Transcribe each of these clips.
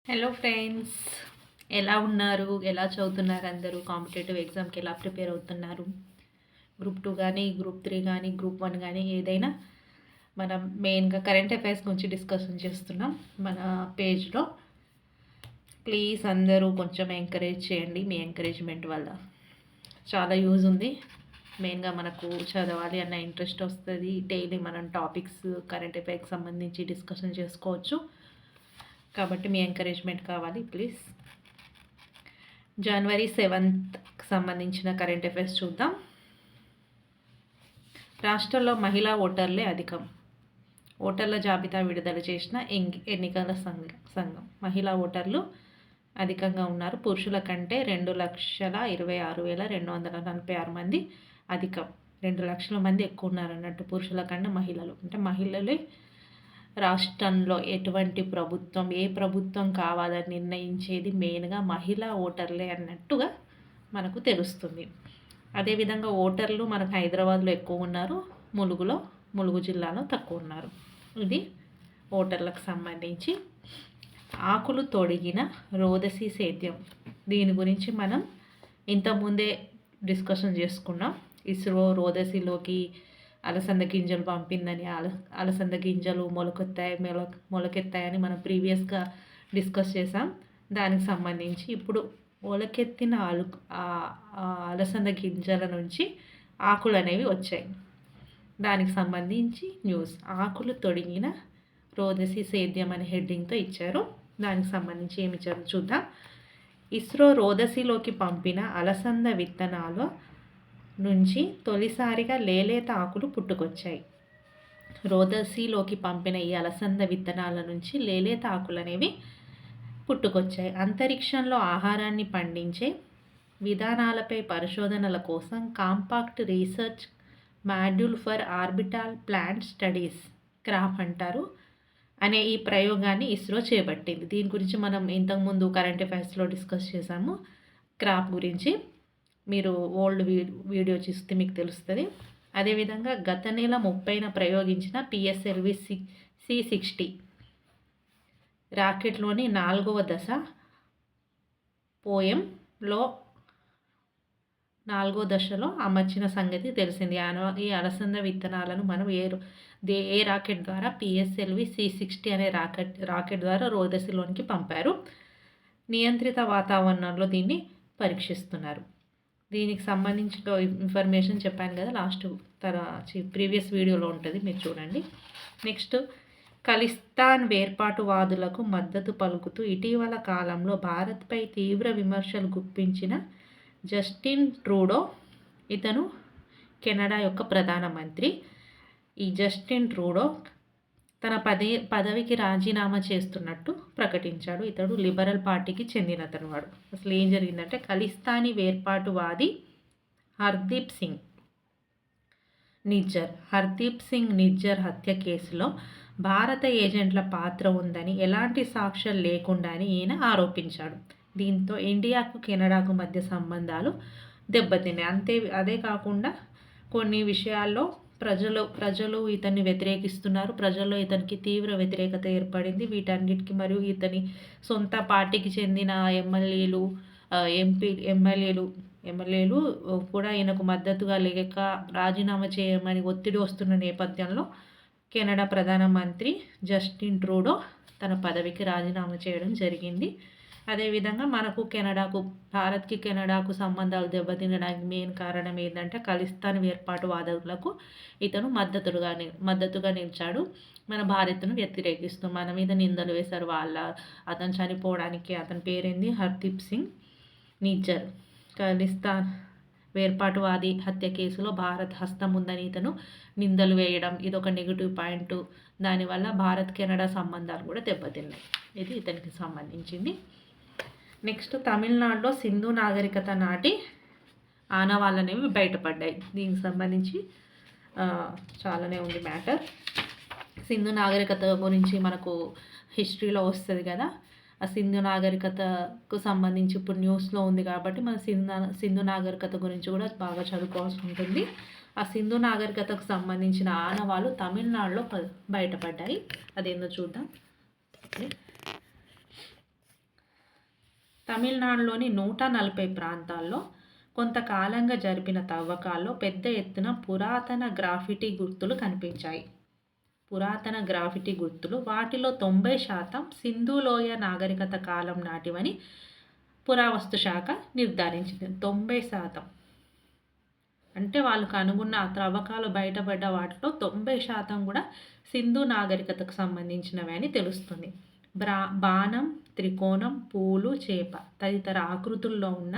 Hello friends, ఎలా ఉన్నారు? ఎలా చదువుతున్నారు? అందరూ కాంపిటేటివ్ ఎగ్జామ్కి ఎలా ప్రిపేర్ అవుతున్నారు? గ్రూప్ 2 కానీ, గ్రూప్ 3 కానీ, గ్రూప్ 1 కానీ ఏదైనా మనం మెయిన్గా కరెంట్ అఫైర్స్ గురించి డిస్కషన్ చేస్తున్నాం మన పేజ్లో. ప్లీజ్ అందరూ కొంచెం ఎంకరేజ్ చేయండి. మీ ఎంకరేజ్మెంట్ వల్ల చాలా యూజ్ ఉంది. మెయిన్గా మనకు చదవాలి అన్న ఇంట్రెస్ట్ వస్తుంది. డైలీ మనం టాపిక్స్ కరెంట్ అఫైర్స్కి సంబంధించి డిస్కషన్ చేసుకోవచ్చు. కాబట్టి మీ ఎంకరేజ్మెంట్ కావాలి ప్లీజ్. జనవరి 7కి సంబంధించిన కరెంట్ అఫైర్స్ చూద్దాం. రాష్ట్రంలో మహిళా ఓటర్లే అధికం. ఓటర్ల జాబితా విడుదల చేసిన ఎన్నికల సంఘం మహిళా ఓటర్లు అధికంగా ఉన్నారు. పురుషుల కంటే 2,26,246 మంది అధికం. 2 లక్షల మంది ఎక్కువ ఉన్నారు అన్నట్టు పురుషుల కన్నా మహిళలు. అంటే మహిళలే రాష్ట్రంలో ఎటువంటి ప్రభుత్వం, ఏ ప్రభుత్వం కావాలని నిర్ణయించేది మెయిన్గా మహిళా ఓటర్లే అన్నట్టుగా మనకు తెలుస్తుంది. అదేవిధంగా ఓటర్లు మనకు హైదరాబాద్లో ఎక్కువ ఉన్నారు, ములుగు జిల్లాలో తక్కువ ఉన్నారు. ఇది ఓటర్లకు సంబంధించి. ఆకులు తొడిగిన రోదసి సేద్యం, దీని గురించి మనం ఇంతకుముందే డిస్కషన్ చేసుకున్నాం. ఇస్రో రోదసిలోకి అలసంద గింజలు పంపిందని, అలసంద గింజలు మొలకెత్తాయని మనం ప్రీవియస్గా డిస్కస్ చేసాం. దానికి సంబంధించి ఇప్పుడు మొలకెత్తిన అలసంద గింజల నుంచి ఆకులు అనేవి వచ్చాయి. దానికి సంబంధించి న్యూస్. ఆకులు తొడిగిన రోదసి సేద్యం అనే హెడ్డింగ్తో ఇచ్చారు. దానికి సంబంధించి ఏమి ఇచ్చారు చూద్దాం. ఇస్రో రోదసిలోకి పంపిన అలసంద విత్తనాలు నుంచి తొలిసారిగా లేలేత ఆకులు పుట్టుకొచ్చాయి. రోదసిలోకి పంపిన ఈ అలసంద విత్తనాల నుంచి లేలేత ఆకులు అనేవి పుట్టుకొచ్చాయి. అంతరిక్షంలో ఆహారాన్ని పండించే విధానాలపై పరిశోధనల కోసం compact research module for orbital plant studies, crop అంటారు, అనే ఈ ప్రయోగాన్ని ఇస్రో చేపట్టింది. దీని గురించి మనం ఇంతకుముందు కరెంట్ అఫైర్స్లో డిస్కస్ చేసాము. క్రాప్ గురించి మీరు ఓల్డ్ వీడియో చూస్తే మీకు తెలుస్తుంది. అదేవిధంగా గత నెల 30న ప్రయోగించిన పిఎస్ఎల్వి C60 రాకెట్లోని 4వ దశ పోయంలో 4వ దశలో అమర్చిన సంగతి తెలిసింది. ఈ అలసంద విత్తనాలను మనం ఏ రాకెట్ ద్వారా పిఎస్ఎల్వి C60 అనే రాకెట్ ద్వారా రోదసిలోనికి పంపారు. నియంత్రిత వాతావరణంలో దీన్ని పరీక్షిస్తున్నారు. దీనికి సంబంధించిన ఇన్ఫర్మేషన్ చెప్పాను కదా లాస్ట్ ప్రీవియస్ వీడియోలో ఉంటుంది, మీరు చూడండి. నెక్స్ట్, ఖలిస్తాన్ వేర్పాటువాదులకు మద్దతు పలుకుతూ ఇటీవల కాలంలో భారత్పై తీవ్ర విమర్శలు గుప్పించిన జస్టిన్ ట్రూడో, ఇతను కెనడా యొక్క ప్రధానమంత్రి. ఈ జస్టిన్ ట్రూడో తన పదవికి రాజీనామా చేస్తున్నట్టు ప్రకటించాడు. ఇతడు లిబరల్ పార్టీకి చెందినతను. వాడు అసలు ఏం జరిగిందంటే, ఖలిస్తానీ వేర్పాటువాది హర్దీప్ సింగ్ నిజ్జర్ హత్య కేసులో భారత ఏజెంట్ల పాత్ర ఉందని, ఎలాంటి సాక్ష్యాలు లేకుండానే ఈయన ఆరోపించాడు. దీంతో ఇండియాకు కెనడాకు మధ్య సంబంధాలు దెబ్బతిన్నాయి. అదే కాకుండా కొన్ని విషయాల్లో ప్రజలు ఇతన్ని వ్యతిరేకిస్తున్నారు. ప్రజల్లో ఇతనికి తీవ్ర వ్యతిరేకత ఏర్పడింది. వీటన్నిటికీ మరియు ఇతని సొంత పార్టీకి చెందిన ఎమ్మెల్యేలు కూడా ఈయనకు మద్దతుగా లేక రాజీనామా చేయమని ఒత్తిడి వస్తున్న నేపథ్యంలో కెనడా ప్రధానమంత్రి జస్టిన్ ట్రూడో తన పదవికి రాజీనామా చేయడం జరిగింది. అదేవిధంగా భారత్కి కెనడాకు సంబంధాలు దెబ్బతినడానికి మెయిన్ కారణం ఏంటంటే, ఖలిస్తాన్ వేర్పాటువాదులకు ఇతను మద్దతుగా నిలిచాడు. మన భారత్ను వ్యతిరేకిస్తూ మన మీద నిందలు వేశారు. అతను చనిపోవడానికి అతని పేరేంది, హర్దీప్ సింగ్ నిజ్జర్. ఖలిస్తాన్ వేర్పాటువాది హత్య కేసులో భారత్ హస్తం ఉందని ఇతను నిందలు వేయడం, ఇదొక నెగిటివ్ పాయింట్. దానివల్ల భారత్ కెనడా సంబంధాలు కూడా దెబ్బతిన్నాయి. ఇది ఇతనికి సంబంధించింది. నెక్స్ట్, తమిళనాడులో సింధు నాగరికత నాటి ఆనవాళ్ళు అనేవి బయటపడ్డాయి. దీనికి సంబంధించి చాలానే ఉంది మ్యాటర్. సింధు నాగరికత గురించి మనకు హిస్టరీలో వస్తుంది కదా. ఆ సింధు నాగరికతకు సంబంధించి ఇప్పుడు న్యూస్లో ఉంది కాబట్టి మన సింధు నాగరికత గురించి కూడా బాగా చదువుకోవాల్సి ఉంటుంది. ఆ సింధు నాగరికతకు సంబంధించిన ఆనవాళ్ళు తమిళనాడులో బయటపడ్డాయి. అదేందో చూద్దాం. తమిళనాడులోని 140 ప్రాంతాల్లో కొంతకాలంగా జరిపిన తవ్వకాల్లో పెద్ద ఎత్తున పురాతన గ్రాఫిటీ గుర్తులు కనిపించాయి. పురాతన గ్రాఫిటీ గుర్తులు వాటిలో 90% సింధు లోయ నాగరికత కాలం నాటివని పురావస్తు శాఖ నిర్ధారించింది. 90%. అంటే వాళ్ళు కనుగొన్న త్రవ్వకాలు బయటపడ్డ వాటిలో 90% కూడా సింధు నాగరికతకు సంబంధించినవి అని తెలుస్తుంది. బాణం, త్రికోణం, పూలు, చేప తదితర ఆకృతుల్లో ఉన్న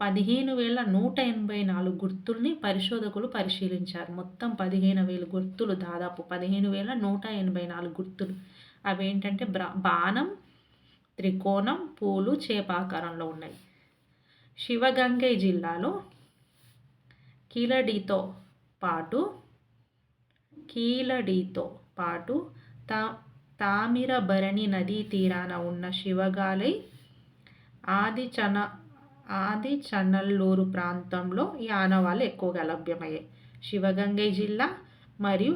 15,184 గుర్తుల్ని పరిశోధకులు పరిశీలించారు. మొత్తం 15,000 గుర్తులు, దాదాపు 15,184 గుర్తులు. అవేంటంటే బాణం, త్రికోణం, పూలు, చేప ఆకారంలో ఉన్నాయి. శివగంగై జిల్లాలో కీలడితో పాటు తామిరబరణి నదీ తీరాన ఉన్న శివగాలై, ఆదిచనల్లూరు ప్రాంతంలో ఈ ఆనవాళ్ళు ఎక్కువగా లభ్యమయ్యాయి. శివగంగై జిల్లా మరియు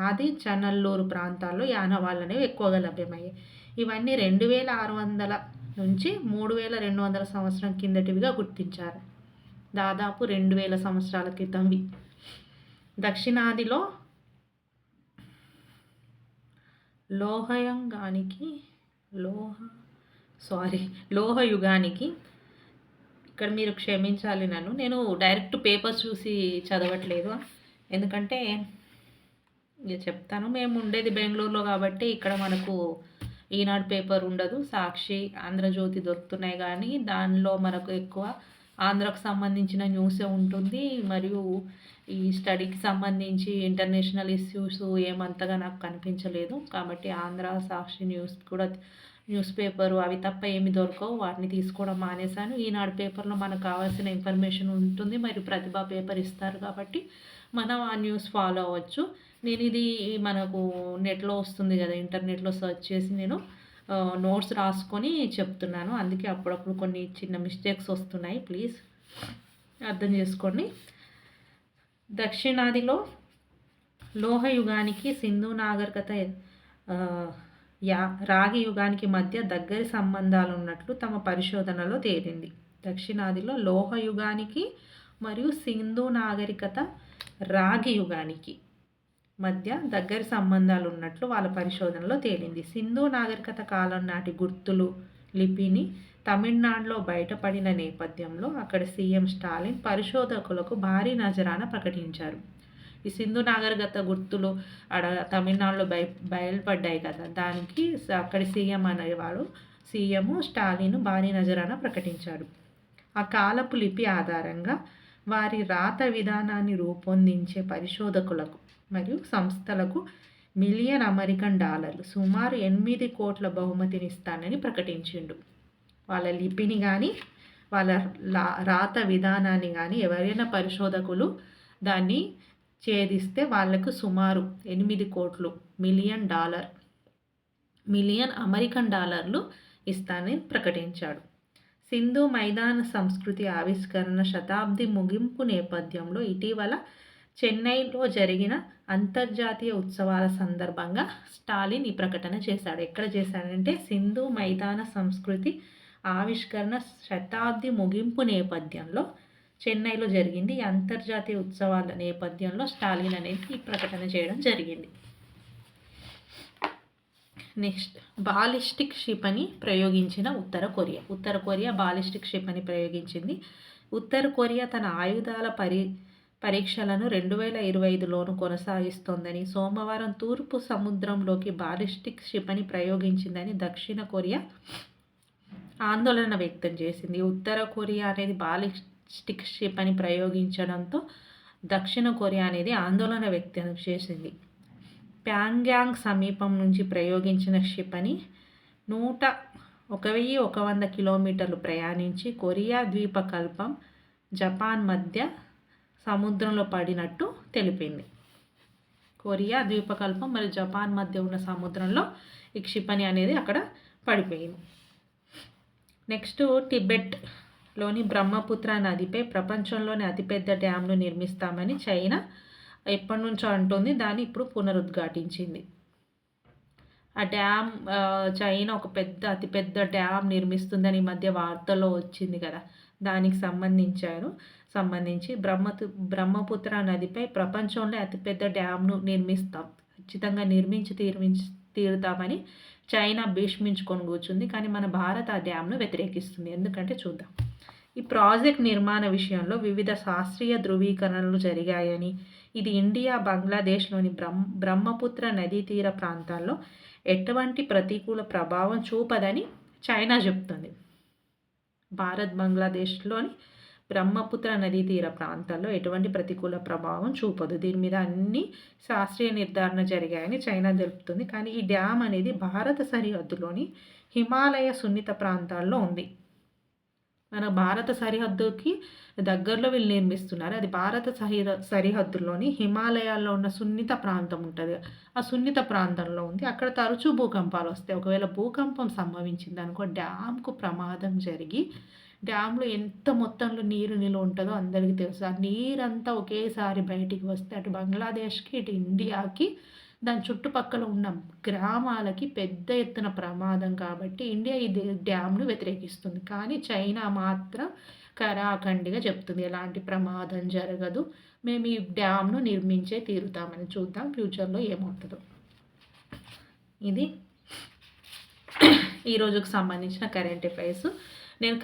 ఆదిచనల్లూరు ప్రాంతాల్లో ఈ ఆనవాళ్ళు అనేవి ఎక్కువగా లభ్యమయ్యాయి. ఇవన్నీ 2,600 నుంచి 3,200 సంవత్సరం కిందటివిగా గుర్తించారు. దాదాపు 2,000 సంవత్సరాల క్రితంవి. దక్షిణాదిలో లోహయుగానికి ఇక్కడ మీరు క్షమించాలి నేను డైరెక్ట్ పేపర్ చూసి చదవట్లేదు, ఎందుకంటే ఇక చెప్తాను. మేము ఉండేది బెంగళూరులో కాబట్టి ఇక్కడ మనకు ఈనాడు పేపర్ ఉండదు, సాక్షి, ఆంధ్రజ్యోతి దొరుకుతున్నాయి, కానీ దానిలో మనకు ఎక్కువ ఆంధ్రకు సంబంధించిన న్యూసే ఉంటుంది. మరియు ఈ స్టడీకి సంబంధించి ఇంటర్నేషనల్ ఇష్యూస్ ఏమంతగా నాకు కనిపించలేదు, కాబట్టి ఆంధ్ర, సాక్షి న్యూస్ పేపరు అవి తప్ప ఏమి దొరకవు, వాటిని తీసుకోవడం మానేశాను. ఈనాడు పేపర్లో మనకు కావాల్సిన ఇన్ఫర్మేషన్ ఉంటుంది, మరియు ప్రతిభ పేపర్ ఇస్తారు, కాబట్టి మనం ఆ న్యూస్ ఫాలో అవ్వచ్చు. నేను ఇది మనకు నెట్లో వస్తుంది కదా, ఇంటర్నెట్లో సెర్చ్ చేసి నేను నోట్స్ రాసుకొని చెప్తున్నాను. అందుకే అప్పుడప్పుడు కొన్ని చిన్న మిస్టేక్స్ వస్తున్నాయి, ప్లీజ్ అర్థం చేసుకోండి. దక్షిణాదిలో లోహయుగానికి సింధు నాగరికత రాగి యుగానికి మధ్య దగ్గరి సంబంధాలు ఉన్నట్లు తమ పరిశోధనలో తేలింది. దక్షిణాదిలో లోహయుగానికి మరియు సింధు నాగరికత రాగి యుగానికి మధ్య దగ్గరి సంబంధాలు ఉన్నట్లు వాళ్ళ పరిశోధనలో తేలింది. సింధు నాగరికత కాలం నాటి గుర్తులు, లిపిని తమిళనాడులో బయటపడిన నేపథ్యంలో అక్కడ సీఎం స్టాలిన్ పరిశోధకులకు భారీ నజరాన ప్రకటించారు. ఈ సింధు నాగరికత గుర్తులు తమిళనాడులో బయలుపడ్డాయి కదా, దానికి అక్కడి సీఎం అనేవాడు స్టాలిన్ భారీ నజరాన ప్రకటించాడు. ఆ కాలపు లిపి ఆధారంగా వారి రాత విధానాన్ని రూపొందించే పరిశోధకులకు మరియు సంస్థలకు $1 మిలియన్ సుమారు 8 కోట్ల బహుమతినిస్తానని ప్రకటించిండు. వాళ్ళ లిపిని కానీ వాళ్ళ రాత విధానాన్ని కానీ ఎవరైనా పరిశోధకులు దాన్ని ఛేదిస్తే వాళ్లకు సుమారు 8 కోట్లు మిలియన్ అమెరికన్ డాలర్లు ఇస్తానని ప్రకటించాడు. సింధు మైదాన సంస్కృతి ఆవిష్కరణ శతాబ్ది ముగింపు నేపథ్యంలో ఇటీవల చెన్నైలో జరిగిన అంతర్జాతీయ ఉత్సవాల సందర్భంగా స్టాలిన్ ఈ ప్రకటన చేశాడు. ఎక్కడ చేశాడంటే సింధు మైదాన సంస్కృతి ఆవిష్కరణ శతాబ్ది ముగింపు నేపథ్యంలో చెన్నైలో జరిగింది. ఈ అంతర్జాతీయ ఉత్సవాల నేపథ్యంలో స్టాలిన్ అనేది ఈ ప్రకటన చేయడం జరిగింది. నెక్స్ట్, బాలిస్టిక్ క్షిపణి ప్రయోగించిన ఉత్తర కొరియా బాలిస్టిక్ క్షిపణి ప్రయోగించింది. ఉత్తర కొరియా తన ఆయుధాల పరీక్షలను 2025లోనూ కొనసాగిస్తోందని, సోమవారం తూర్పు సముద్రంలోకి బాలిస్టిక్ క్షిపణి ప్రయోగించిందని దక్షిణ కొరియా ఆందోళన వ్యక్తం చేసింది. ఉత్తర కొరియా అనేది బాలిస్టిక్ క్షిపణి ప్రయోగించడంతో దక్షిణ కొరియా అనేది ఆందోళన వ్యక్తం చేసింది. ప్యాంగ్యాంగ్ సమీపం నుంచి ప్రయోగించిన క్షిపణి 1,100 కిలోమీటర్లు ప్రయాణించి కొరియా ద్వీపకల్పం, జపాన్ మధ్య సముద్రంలో పడినట్టు తెలిపింది. కొరియా ద్వీపకల్పం మరియు జపాన్ మధ్య ఉన్న సముద్రంలో ఈ క్షిపణి అనేది అక్కడ పడిపోయింది. నెక్స్ట్, టిబెట్లోని బ్రహ్మపుత్ర నదిపై ప్రపంచంలోని అతిపెద్ద డ్యామ్ను నిర్మిస్తామని చైనా ఎప్పటి నుంచో అంటుంది, దాన్ని ఇప్పుడు పునరుద్ఘాటించింది. ఆ డ్యామ్ చైనా ఒక అతిపెద్ద డ్యామ్ నిర్మిస్తుందని ఈ మధ్య వార్తల్లో వచ్చింది కదా! దానికి సంబంధించి బ్రహ్మపుత్ర నదిపై ప్రపంచంలో అతిపెద్ద డ్యామ్‌ను నిర్మిస్తాం. ఖచ్చితంగా తీరుతామని చైనా భీష్మించుకొని కూర్చుంది. కానీ మన భారత్ ఆ డ్యామ్‌ను వ్యతిరేకిస్తుంది. ఎందుకంటే చూద్దాం. ఈ ప్రాజెక్ట్ నిర్మాణ విషయంలో వివిధ శాస్త్రీయ ధృవీకరణలు జరిగాయని, ఇది ఇండియా, బంగ్లాదేశ్‌లోని బ్రహ్మపుత్ర నదీ తీర ప్రాంతాల్లో ఎటువంటి ప్రతికూల ప్రభావం చూపదని చైనా చెప్తుంది. భారత్, బంగ్లాదేశ్‌లోని బ్రహ్మపుత్ర నదీ తీర ప్రాంతాల్లో ఎటువంటి ప్రతికూల ప్రభావం చూపదు. దీని మీద అన్ని శాస్త్రీయ నిర్ధారణ జరిగాయని చైనా తెలుపుతుంది. కానీ ఈ డ్యామ్ అనేది భారత సరిహద్దులోని హిమాలయ సున్నిత ప్రాంతాల్లో ఉంది. మన భారత సరిహద్దుకి దగ్గరలో వీళ్ళు నిర్మిస్తున్నారు. అది భారత సరిహద్దుల్లోని హిమాలయాల్లో ఉన్న సున్నిత ప్రాంతం ఉంటది. ఆ సున్నిత ప్రాంతంలో ఉంది. అక్కడ తరచూ భూకంపాలు వస్తాయి. ఒకవేళ భూకంపం సంభవించిందనుకో డ్యామ్‌కు ప్రమాదం జరిగి డ్యామ్‌లో ఎంత మొత్తంలో నీరు నిలువ ఉంటదో అందరికీ తెలుసు. ఆ నీరంతా ఒకేసారి బయటికి వస్తే అటు బంగ్లాదేశ్‌కి, ఇటు ఇండియాకి, దాని చుట్టుపక్కల ఉన్న గ్రామాలకి పెద్ద ఎత్తున ప్రమాదం కాబట్టి ఇండియా ఈ డ్యామ్‌ను వ్యతిరేకిస్తుంది. కానీ చైనా మాత్రం ఖరాఖండిగా చెప్తుంది ఎలాంటి ప్రమాదం జరగదు. మేము ఈ డ్యామ్‌ను నిర్మించే తీరుతామని. చూద్దాం ఫ్యూచర్‌లో ఏమవుతదో. ఇది ఈ రోజుకి సంబంధించిన కరెంట్ అఫైర్స్. నేను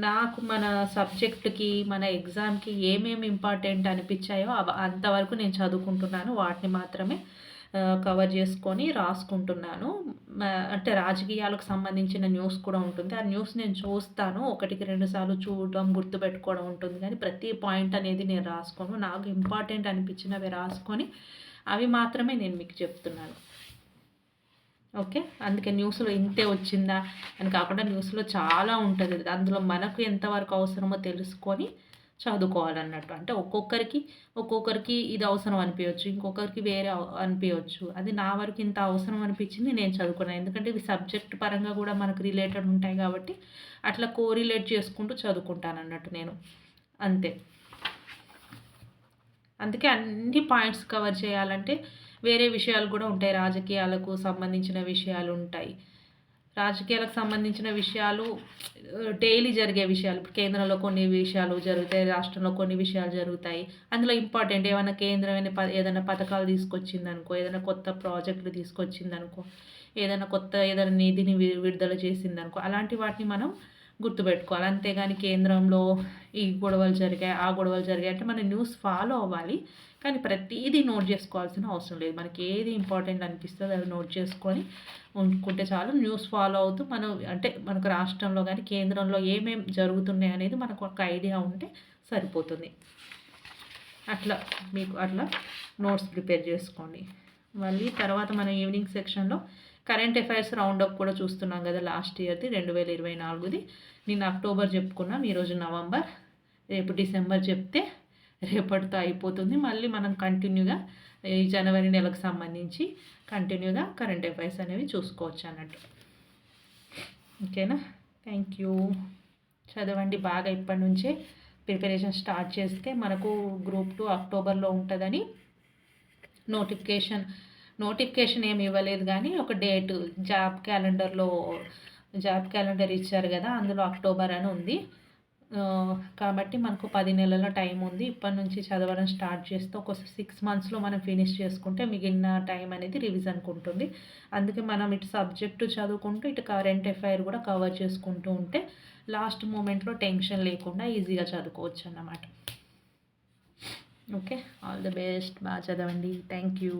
నాకు మన సబ్జెక్ట్‌కి, మన ఎగ్జామ్‌కి ఏమేమి ఇంపార్టెంట్ అనిపించాయో అంతవరకు నేను చదువుకుంటున్నాను. వాటిని మాత్రమే కవర్ చేసుకొని రాసుకుంటున్నాను. అంటే రాజకీయాలకు సంబంధించిన న్యూస్ కూడా ఉంటుంది. ఆ న్యూస్ నేను చూస్తాను. 1కి 2 సార్లు చూడడం, గుర్తుపెట్టుకోవడం ఉంటుంది. కానీ ప్రతి పాయింట్ అనేది నేను రాసుకోను. నాకు ఇంపార్టెంట్ అనిపించినవి రాసుకొని అవి మాత్రమే నేను మీకు చెప్తున్నాను. ఓకే. అందుకే న్యూస్‌లో ఇంతే వచ్చిందా అని కాకుండా న్యూస్‌లో చాలా ఉంటది. అందులో మనకు ఎంతవరకు అవసరమో తెలుసుకొని చదువుకోవాలన్నట్టు. అంటే ఒక్కొక్కరికి ఇది అవసరం అనిపియొచ్చు. ఇంకొకరికి వేరే అనిపియొచ్చు. అది నా వరకు ఇంత అవసరం అనిపించింది నేను చదువుకున్నాను. ఎందుకంటే ఇవి సబ్జెక్ట్ పరంగా కూడా మనకు రిలేటెడ్ ఉంటాయి కాబట్టి అట్లా కోరిలేట్ చేసుకుంటూ చదువుకుంటానన్నట్టు నేను. అంతే. అందుకే అన్ని పాయింట్స్ కవర్ చేయాలంటే వేరే విషయాలు కూడా ఉంటాయి. రాజకీయాలకు సంబంధించిన విషయాలు ఉంటాయి. రాజకీయాలకు సంబంధించిన విషయాలు డైలీ జరిగే విషయాలు. ఇప్పుడు కేంద్రంలో కొన్ని విషయాలు జరుగుతాయి. రాష్ట్రంలో కొన్ని విషయాలు జరుగుతాయి. అందులో ఇంపార్టెంట్ ఏమైనా కేంద్రం ఏదైనా పథకాలు తీసుకొచ్చిందనుకో, ఏదైనా కొత్త ప్రాజెక్టులు తీసుకొచ్చిందనుకో, ఏదైనా నిధిని విడుదల చేసిందనుకో, అలాంటి వాటిని మనం గుర్తుపెట్టుకోవాలి. అంతేగాని కేంద్రంలో ఈ గొడవలు జరిగాయి, ఆ గొడవలు జరిగాయి అంటే మనం న్యూస్ ఫాలో అవ్వాలి. కానీ ప్రతీదీ నోట్ చేసుకోవాల్సిన అవసరం లేదు. మనకి ఏది ఇంపార్టెంట్ అనిపిస్తుందో అది నోట్ చేసుకొని ఉంచుకుంటే చాలు. న్యూస్ ఫాలో అవుతూ మనకు రాష్ట్రంలో కానీ, కేంద్రంలో ఏమేమి జరుగుతున్నాయి అనేది మనకు ఒక ఐడియా ఉంటే సరిపోతుంది. అట్లా నోట్స్ ప్రిపేర్ చేసుకోండి. మళ్ళీ తర్వాత మనం ఈవినింగ్ సెక్షన్‌లో కరెంట్ అఫైర్స్ రౌండప్ కూడా చూస్తున్నాం కదా! లాస్ట్ ఇయర్‌ది 2024ది. నిన్న అక్టోబర్ చెప్పుకున్నాం. ఈరోజు నవంబర్. రేపు డిసెంబర్ చెప్తే రేపటితో అయిపోతుంది. మళ్ళీ మనం కంటిన్యూగా ఈ జనవరి నెలకు సంబంధించి కంటిన్యూగా కరెంట్ అఫైర్స్ అనేవి చూసుకోవచ్చు అన్నట్టు. ఓకేనా? Thank you. చదవండి బాగా ఇప్పటి నుంచే ప్రిపరేషన్ స్టార్ట్ చేస్తే మనకు గ్రూప్ 2 అక్టోబర్లో ఉంటుందని నోటిఫికేషన్ ఏమి ఇవ్వలేదు కానీ ఒక డేట్ జాబ్ క్యాలెండర్ ఇచ్చారు కదా, అందులో అక్టోబర్ అని ఉంది. కాబట్టి మనకు 10 నెలల టైం ఉంది. ఇప్పటి నుంచి చదవడం స్టార్ట్ చేస్తే ఒక 6 మంత్స్‌లో మనం ఫినిష్ చేసుకుంటే మిగిలిన టైం అనేది రివిజన్‌కి ఉంటుంది. అందుకే మనం ఇటు సబ్జెక్టు చదువుకుంటూ ఇటు కరెంట్ అఫైర్ కూడా కవర్ చేసుకుంటూ ఉంటే లాస్ట్ మూమెంట్‌లో టెన్షన్ లేకుండా ఈజీగా చదువుకోవచ్చు అన్నమాట. ఓకే. All the best. బాగా చదవండి. Thank you.